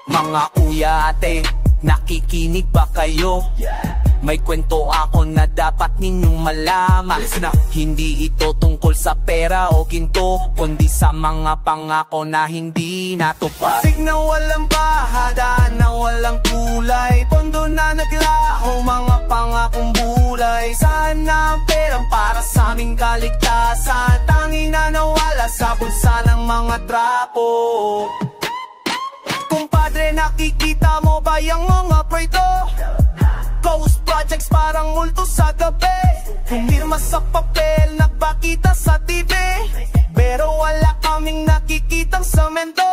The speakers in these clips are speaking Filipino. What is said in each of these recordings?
Mga kuya ate, nakikinig ba kayo? May kwento ako na dapat ninyong malaman. Hindi ito tungkol sa pera o ginto, kundi sa mga pangako na hindi natupad. Sig na walang bahada, na walang kulay, pondo na naglaho, mga pangakong bulay. Sana ang perang para sa aming kaligtasan, tanging na nawala sa bulsa ng mga trapo. Kumpadre, nakikita mo ba yung mga proyekto? Ghost projects parang multo sa gabi, pumirma sa papel, nagpakita sa TV, pero wala kaming nakikitang semento.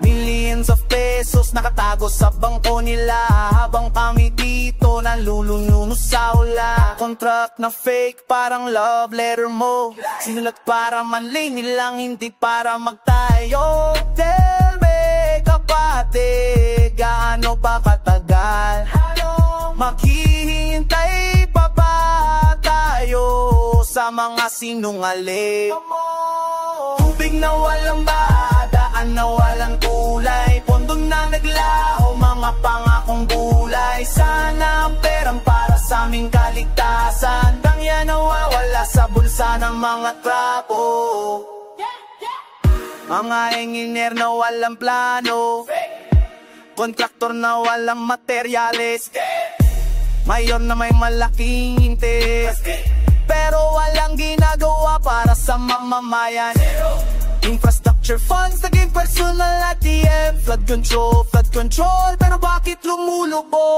Millions of pesos nakatago sa bangko nila, habang kami dito nalulununo sa ula. Contract na fake, parang love letter mo, sinulat para manlay nilang, hindi para magtayo. Tell me kapatid, gaano pa katagal maghihintay pa ba tayo sa mga sinungaling? Tubig na walang daan na walang kulay, pondo na naglaho, mga pangakong gulay. Sana ang perang para sa aming kaligtasan, tangya nawawala sa bulsa ng mga trapo. Mga engineer na walang plano, kontraktor na walang materyales, mayor na may malaking interes, pero walang ginagawa para sa mamamayan. Infrastructure funds naging personal ATM, flood control, pero bakit lumulubo?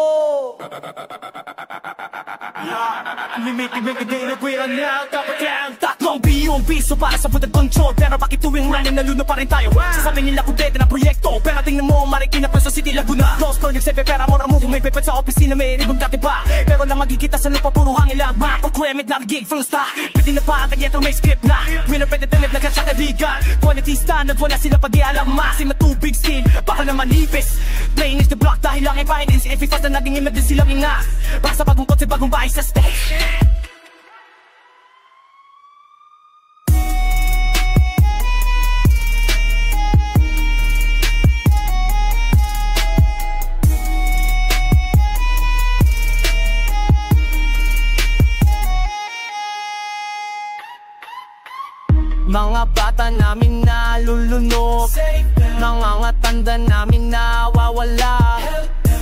Mimiti-miti nagwiran na dapat lang 3 bilyong piso para sa flood control, pero bakit tuwing running naluno pa rin tayo? Sasabihin nila kumpleto na proyekto, pero tingnan mo Marikina pa sa City Laguna. Close projects pera mo na mo, may pepet sa opisina, may ribong dati pa, pero lang magkikita sa lupa puro hangin lang. Mapag-climate na gig from the start, pwede na pa kanyetong may script na winner pwede talib na katsakaligan. Quality standard, wala sila pag-ialam, masim na tubig skin, baka na manipis. Playing is the block dahil lang ay finance, if fast na naging imad din silang ingas, baka sa bagong kotse bagong bahay sa stage. Mga bata namin nalulunod, nangangatanda namin nawawala,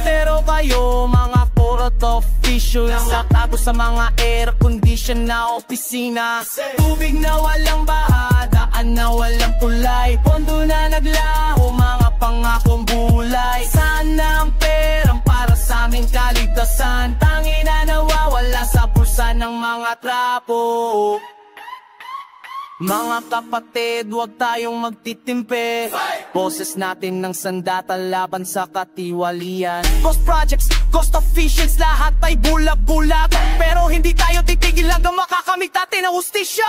pero kayo mga corporate officials natago sa mga air condition na opisina. Tubig na walang bahadaan na walang tulay, pondo na naglaho, mga pangakong bulay. Sana ang perang para sa aming kaligtasan, tanging na nawawala sa bulsa ng mga trapo. Mga kapatid, huwag tayong magtitimpe, boses natin ng sandata laban sa katiwalian. Ghost projects, ghost officials, lahat ay bulag-bulag, pero hindi tayo titigil hanggang makakamit natin ang hustisya.